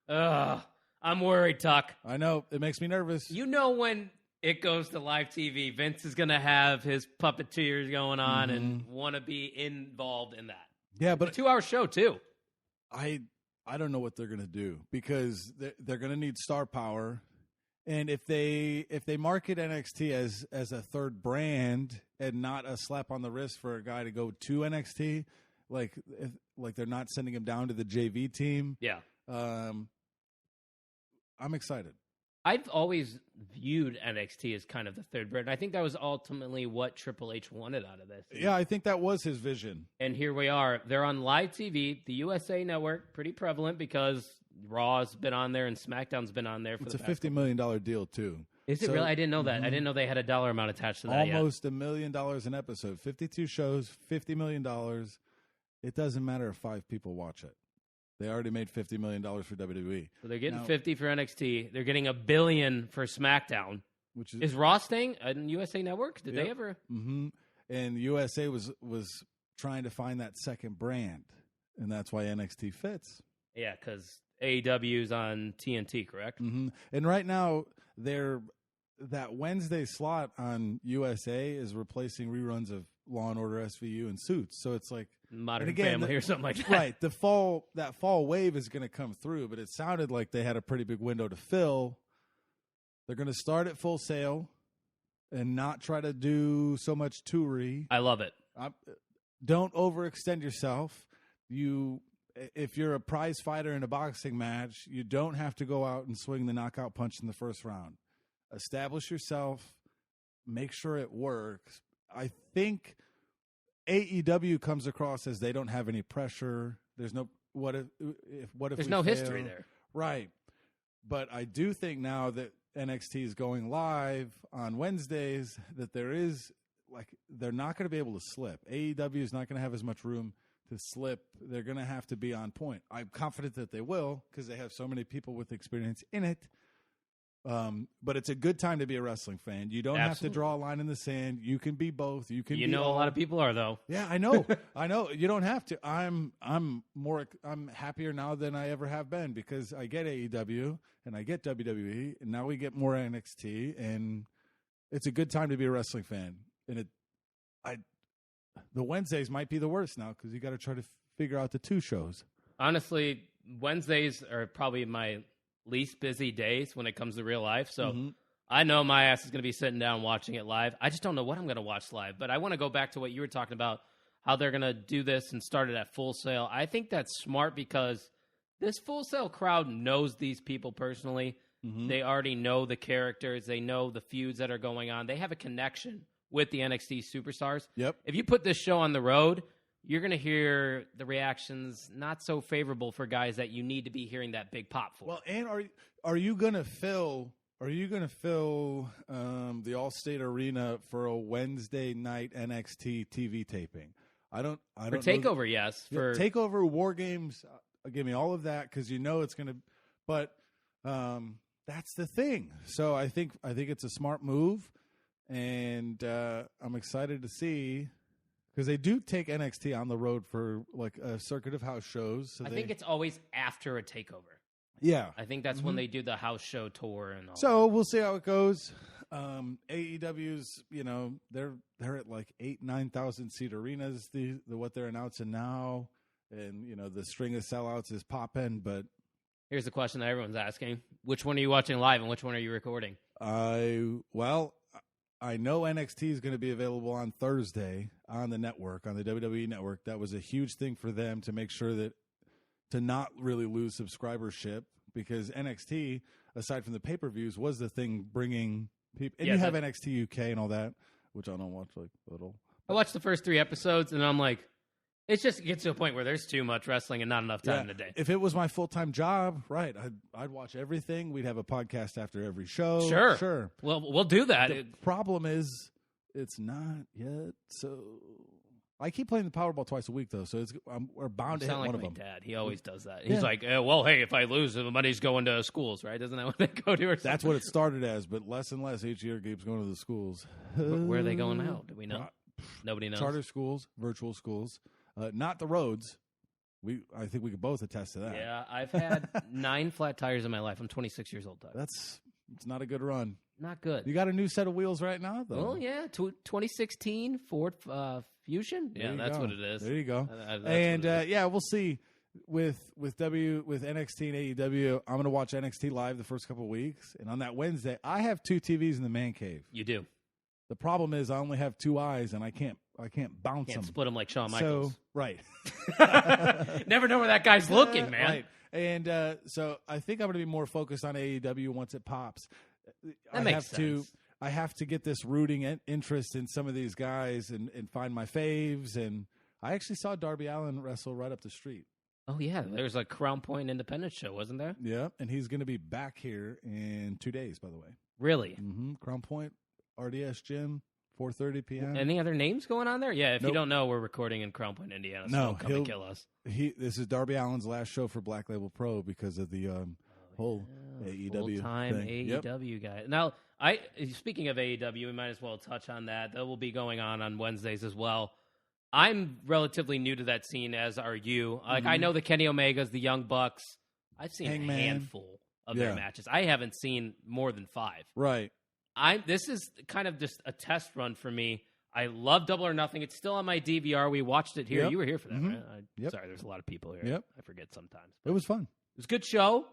I'm worried, Tuck. I know. It makes me nervous. You know when it goes to live TV, Vince is going to have his puppeteers going on and want to be involved in that. Yeah, but a 2-hour show, too. I don't know what they're going to do because they're going to need star power. And if they market NXT as a third brand and not a slap on the wrist for a guy to go to NXT, like they're not sending him down to the JV team. Yeah. I'm excited. I've always viewed NXT as kind of the third brand. I think that was ultimately what Triple H wanted out of this. Yeah, I think that was his vision. And here we are. They're on live TV, the USA Network, pretty prevalent because Raw's been on there and SmackDown's been on there. It's a $50 million deal, too. Is it really? I didn't know that. I didn't know they had a dollar amount attached to that Almost $1 million an episode. 52 shows, $50 million. It doesn't matter if 5 people watch it. They already made $50 million for WWE. So they're getting 50 for NXT. They're getting $1 billion for SmackDown. Which is Raw staying on USA Network? Did they ever? Mm-hmm. And USA was trying to find that second brand, and that's why NXT fits. Yeah, because AEW's on TNT, correct? Mm-hmm. And right now, that Wednesday slot on USA is replacing reruns of Law and Order SVU and Suits. So it's like Modern Family or something like that. Right. That fall wave is going to come through, but it sounded like they had a pretty big window to fill. They're going to start at Full Sail and not try to do so much toury. I love it. don't overextend yourself. If you're a prize fighter in a boxing match, you don't have to go out and swing the knockout punch in the first round. Establish yourself. Make sure it works. I think AEW comes across as they don't have any pressure. There's no There's no history there. Right. But I do think now that NXT is going live on Wednesdays that they're not going to be able to slip. AEW is not going to have as much room to slip. They're going to have to be on point. I'm confident that they will because they have so many people with experience in it. But it's a good time to be a wrestling fan. You don't have to draw a line in the sand. You can be both. You can. A lot of people are though. Yeah, I know. I know. You don't have to. I'm happier now than I ever have been because I get AEW and I get WWE and now we get more NXT and it's a good time to be a wrestling fan. And the Wednesdays might be the worst now because you got to try to figure out the 2 shows. Honestly, Wednesdays are probably my least busy days when it comes to real life. So I know my ass is going to be sitting down watching it live. I just don't know what I'm going to watch live. But I want to go back to what you were talking about, how they're going to do this and start it at Full Sail. I think that's smart because this Full Sail crowd knows these people personally. They already know the characters. They know the feuds that are going on. They have a connection with the NXT superstars. Yep. If you put this show on the road, you're going to hear the reactions not so favorable for guys that you need to be hearing that big pop for. Well, and are you going to fill the Allstate Arena for a Wednesday night NXT TV taping? I don't for TakeOver, yes. For TakeOver, War Games, give me all of that because it's going to. But that's the thing. So I think it's a smart move, and I'm excited to see. Because they do take NXT on the road for like a circuit of house shows. So I think it's always after a takeover. Yeah. I think that's when they do the house show tour and all. So we'll see how it goes. AEW's, they're at like 8,000-9,000 seat arenas. The what they're announcing now, and the string of sellouts is popping. But here's the question that everyone's asking: which one are you watching live, and which one are you recording? I know NXT is going to be available on Thursday on the network, on the WWE network. That was a huge thing for them to make sure that to not really lose subscribership because NXT, aside from the pay-per-views, was the thing bringing people. And you have NXT UK and all that, which I don't watch like a little. I watched the first 3 episodes and I'm like, it just gets to a point where there's too much wrestling and not enough time in the day. If it was my full-time job, right, I'd watch everything. We'd have a podcast after every show. Sure. Well, we'll do that. The problem is it's not yet. So I keep playing the Powerball twice a week, though, so we're bound to hit one of them. Dad. He always does that. He's like, hey, if I lose, the money's going to schools, right? Isn't that what they go to? Or That's what it started as, but less and less each year keeps going to the schools. Where are they going now? Do we know? Nobody knows. Charter schools, virtual schools. Not the roads. I think we could both attest to that. Yeah, I've had 9 flat tires in my life. I'm 26 years old, Doug. It's not a good run. Not good. You got a new set of wheels right now, though. Oh, yeah. 2016 Ford Fusion. Yeah, that's what it is. There you go. We'll see. With NXT and AEW, I'm going to watch NXT live the first couple of weeks. And on that Wednesday, I have 2 TVs in the man cave. You do. The problem is I only have 2 eyes, and I can't bounce them. Split them like Shawn Michaels. So, right. Never know where that guy's looking, man. Right. And so I think I'm going to be more focused on AEW once it pops. That makes sense. I have to get this rooting interest in some of these guys and find my faves. And I actually saw Darby Allin wrestle right up the street. Oh, yeah. There's a Crown Point Independence show, wasn't there? Yeah, and he's going to be back here in 2 days, by the way. Really? Mm-hmm. Crown Point, RDS Gym, 4:30 p.m. Any other names going on there? Yeah, if you don't know, we're recording in Crown Point, Indiana, so don't come and kill us. This is Darby Allin's last show for Black Label Pro because of the whole AEW full-time thing. AEW guy. Now, speaking of AEW, we might as well touch on that. That will be going on Wednesdays as well. I'm relatively new to that scene, as are you. I know the Kenny Omegas, the Young Bucks. I've seen a handful of their matches. I haven't seen more than 5. Right. This is kind of just a test run for me. I love Double or Nothing. It's still on my DVR. We watched it here. Yep. You were here for that, right? Yep. Sorry, there's a lot of people here. Yep. I forget sometimes. It was fun. It was a good show.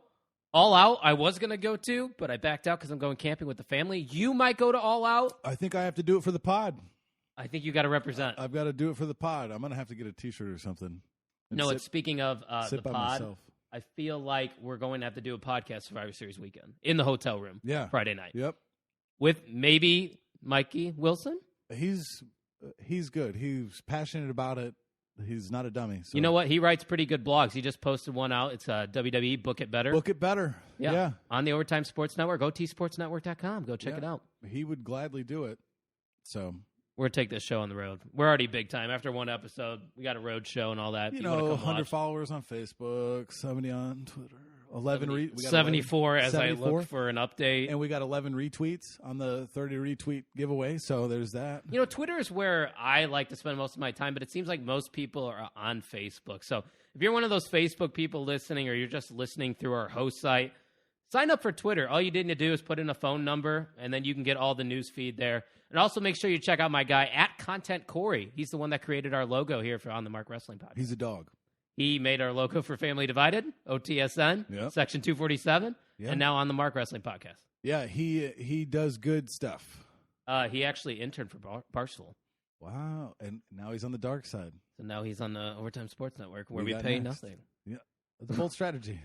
All Out, I was going to go to, but I backed out because I'm going camping with the family. You might go to All Out. I think I have to do it for the pod. I think you got to represent. I've got to do it for the pod. I'm going to have to get a T-shirt or something. No, it's speaking of the by pod. myself. I feel like we're going to have to do a podcast Survivor Series weekend in the hotel room. Yeah. Friday night. Yep. With maybe Mikey Wilson. He's good. He's passionate about it. He's not a dummy. So. You know what? He writes pretty good blogs. He just posted one out. It's WWE Book It Better. Book It Better. Yeah. On the Overtime Sports Network. OTSportsNetwork.com. Go check it out. He would gladly do it. So we're going to take this show on the road. We're already big time. After one episode, we got a road show and all that. You know, 100 followers on Facebook, 70 on Twitter, 74 as 74. I look for an update. And we got 11 retweets on the 30 retweet giveaway, so there's that. You know, Twitter is where I like to spend most of my time, but it seems like most people are on Facebook. So if you're one of those Facebook people listening or you're just listening through our host site, sign up for Twitter. All you need to do is put in a phone number, and then you can get all the news feed there. And also make sure you check out my guy, @Content Corey. He's the one that created our logo here for On the Mark Wrestling Podcast. He's a dog. He made our logo for Family Divided, OTSN, Section 247, and now On the Mark Wrestling Podcast. Yeah, he does good stuff. He actually interned for Barstool. Wow, and now he's on the dark side. So now he's on the Overtime Sports Network where we pay nothing. Yeah, it's a bold strategy.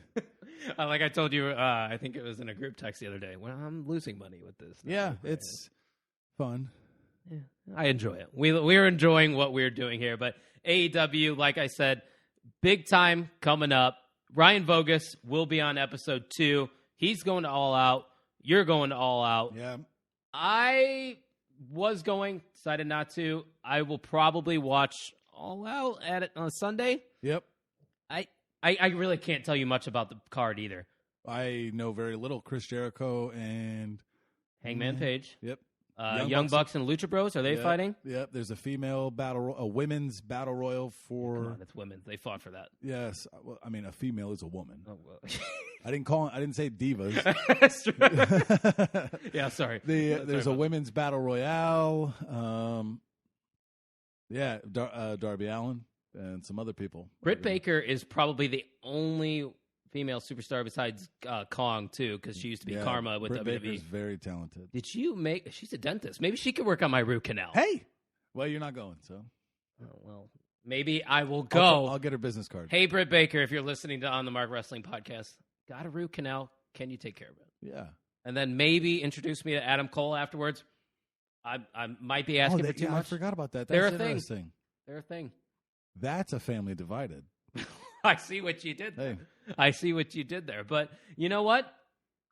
Like I told you, I think it was in a group text the other day. Well, I'm losing money with this. Yeah, it's fun. Yeah, I enjoy it. We're enjoying what we're doing here. But AEW, like I said, big time coming up. Ryan Vogus will be on episode 2. He's going to All Out. You're going to All Out. Yeah. I was going, decided not to. I will probably watch All Out at it on Sunday. Yep. I really can't tell you much about the card either. I know very little. Chris Jericho and Hangman Page. Yep. Young Bucks and Lucha Bros, are they fighting? Yep. There's a women's battle royal for. Come on, it's women. They fought for that. Yes. Well, I mean, a female is a woman. Oh, well. I didn't say divas. That's true. Yeah, sorry. There's a women's battle royale. Darby Allin and some other people. Britt Baker is probably the only female superstar besides Kong, too, because she used to be Karma with Britt WWE. Baker's very talented. She's a dentist. Maybe she could work on my root canal. Hey! Well, you're not going, so. Oh, well, maybe I will go. I'll get her business card. Hey, Britt Baker, if you're listening to On the Mark Wrestling Podcast, got a root canal. Can you take care of it? Yeah. And then maybe introduce me to Adam Cole afterwards. I might be asking for too much. I forgot about that. They're That's interesting. They're a thing. That's a family divided. I see what you did there. Hey. I see what you did there. But you know what?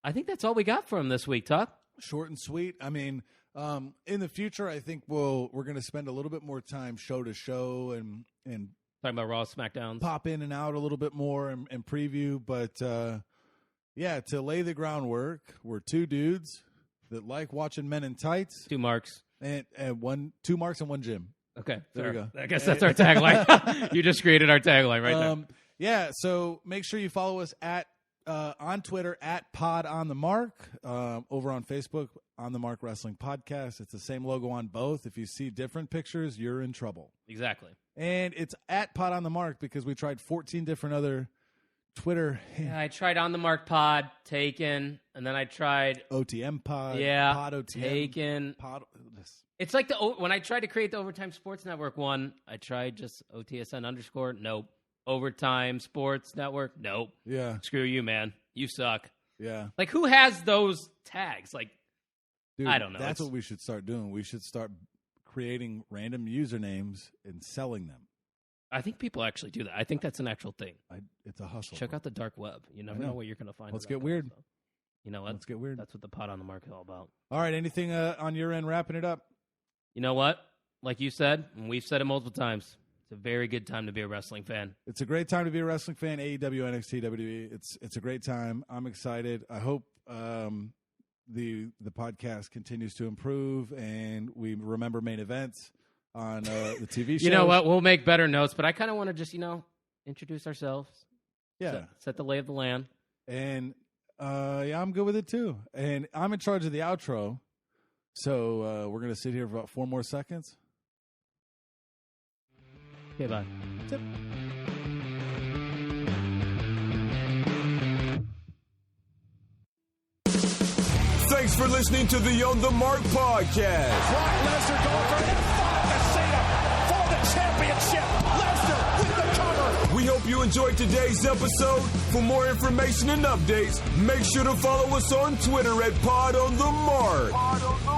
I think that's all we got for him this week, Tuck. Short and sweet. I mean, in the future, I think we're going to spend a little bit more time show to show and talking about Raw, SmackDown, pop in and out a little bit more and preview. But to lay the groundwork, we're two dudes that like watching men in tights. 2 marks and 2 marks and 1 gym. Okay, there we go. I guess that's our tagline. You just created our tagline right there. Yeah, so make sure you follow us on Twitter @PodOnTheMark, over on Facebook On the Mark Wrestling Podcast. It's the same logo on both. If you see different pictures, you're in trouble. Exactly. And it's @PodOnTheMark because we tried 14 different other Twitter. Yeah, I tried On the Mark Pod, Taken, and then I tried OTM Pod. Yeah, Pod OTM. Taken. Pod. It's like when I tried to create the Overtime Sports Network one, I tried just OTSN_. Nope. Overtime Sports Network. Nope. Yeah. Screw you, man. You suck. Yeah. Like, who has those tags? Like, dude, I don't know. That's what we should start doing. We should start creating random usernames and selling them. I think people actually do that. I think that's an actual thing. It's a hustle. Check out the dark web. You never know what you're going to find. Let's get weird. So. You know what? Let's get weird. That's what the Pod on the Mark is all about. All right. Anything on your end wrapping it up? You know what? Like you said, and we've said it multiple times, it's a very good time to be a wrestling fan. It's a great time to be a wrestling fan. AEW, NXT, WWE. It's a great time. I'm excited. I hope the podcast continues to improve and we remember main events on the TV show. You know what? We'll make better notes, but I kind of want to just, introduce ourselves. Yeah. Set the lay of the land. And I'm good with it too. And I'm in charge of the outro. So we're going to sit here for about 4 more seconds. Okay, bye. Tip. Thanks for listening to the On the Mark Podcast. Brock Lesnar going for an F5. Championship. Lesnar with the cover. We hope you enjoyed today's episode. For more information and updates, make sure to follow us on Twitter at Pod on the Mark.